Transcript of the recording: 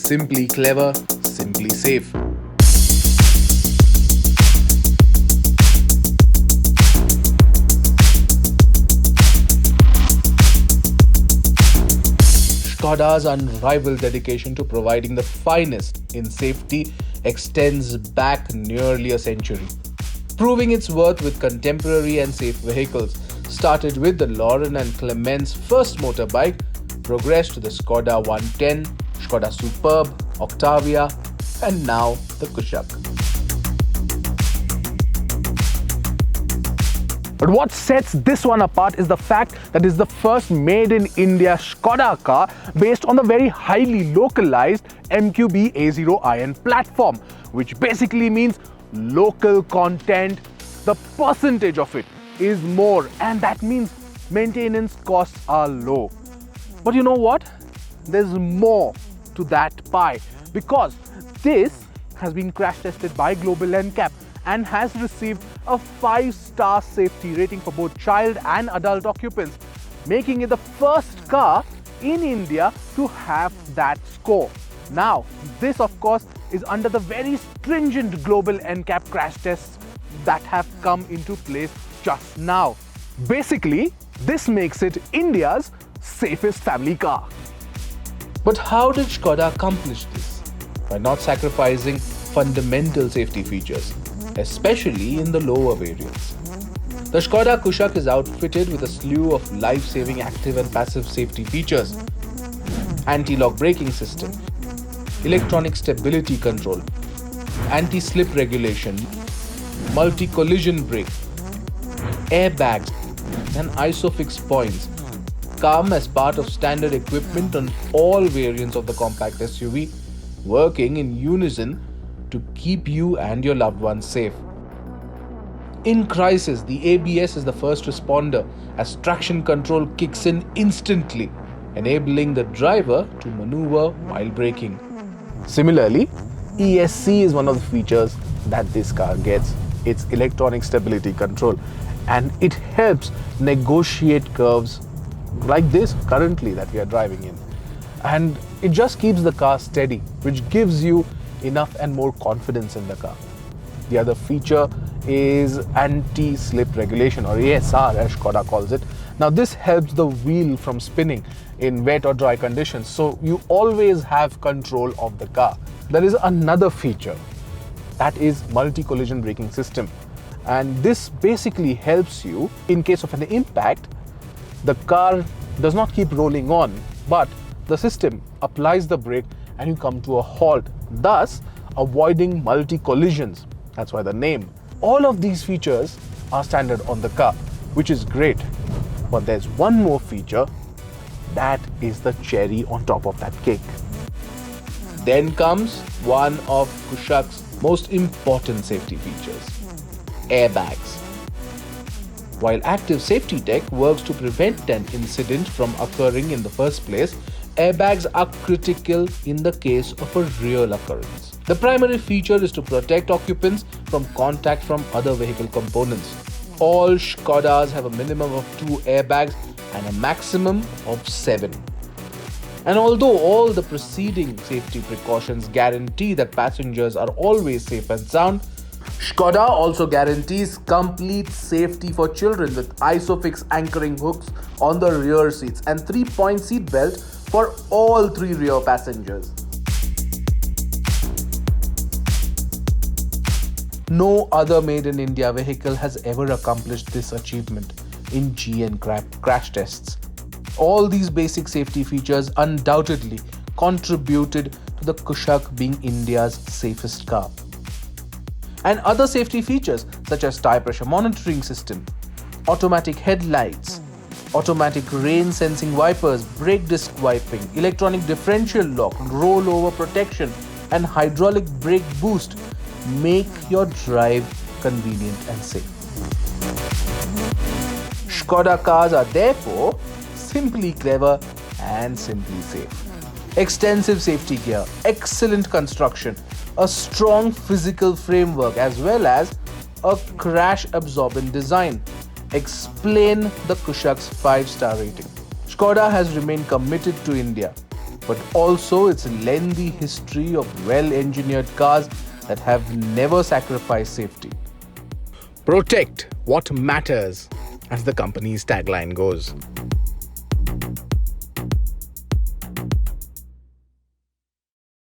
Simply clever, simply safe. Škoda's unrivaled dedication to providing the finest in safety extends back nearly a century, proving its worth with contemporary and safe vehicles. Started with the Lauren and Clement's first motorbike, progressed to the Skoda 110, Škoda Superb, Octavia, and now the Kushaq. But what sets this one apart is the fact that it's the first made-in-India Škoda car based on the very highly localized MQB A0iN platform, which basically means local content. The percentage of it is more, and that means maintenance costs are low. But you know what? There's more to that pie, because this has been crash tested by Global NCAP and has received a 5-star safety rating for both child and adult occupants, making it the first car in India to have that score. Now, this of course is under the very stringent Global NCAP crash tests that have come into place just now. Basically, this makes it India's safest family car. But how did Škoda accomplish this? By not sacrificing fundamental safety features, especially in the lower variants. The Škoda Kushaq is outfitted with a slew of life-saving active and passive safety features: anti-lock braking system, electronic stability control, anti-slip regulation, multi-collision brake, airbags, and ISOFIX points come as part of standard equipment on all variants of the compact SUV, working in unison to keep you and your loved ones safe. In crisis, the ABS is the first responder as traction control kicks in instantly, enabling the driver to maneuver while braking. Similarly, ESC is one of the features that this car gets. It's electronic stability control, and it helps negotiate curves like this currently that we are driving in. And it just keeps the car steady, which gives you enough and more confidence in the car. The other feature is anti-slip regulation, or ASR as Škoda calls it. Now this helps the wheel from spinning in wet or dry conditions, so you always have control of the car. There is another feature, that is multi-collision braking system, and this basically helps you in case of an impact. The car does not keep rolling on, but the system applies the brake and you come to a halt, thus avoiding multi-collisions. That's why the name. All of these features are standard on the car, which is great. But there's one more feature that is the cherry on top of that cake. Then comes one of Kushaq's most important safety features: airbags. While active safety tech works to prevent an incident from occurring in the first place, airbags are critical in the case of a real occurrence. The primary feature is to protect occupants from contact from other vehicle components. All Škodas have a minimum of 2 airbags and a maximum of 7. And although all the preceding safety precautions guarantee that passengers are always safe and sound, Škoda also guarantees complete safety for children with ISOFIX anchoring hooks on the rear seats and 3-point seat belt for all 3 rear passengers. No other made-in-India vehicle has ever accomplished this achievement in GN crash tests. All these basic safety features undoubtedly contributed to the Kushaq being India's safest car. And other safety features such as tire pressure monitoring system, automatic headlights, automatic rain sensing wipers, brake disc wiping, electronic differential lock, rollover protection, and hydraulic brake boost make your drive convenient and safe. Škoda cars are therefore simply clever and simply safe. Extensive safety gear, excellent construction, a strong physical framework, as well as a crash-absorbent design explain the Kushaq's 5-star rating. Škoda has remained committed to India, but also its lengthy history of well-engineered cars that have never sacrificed safety. Protect what matters, as the company's tagline goes.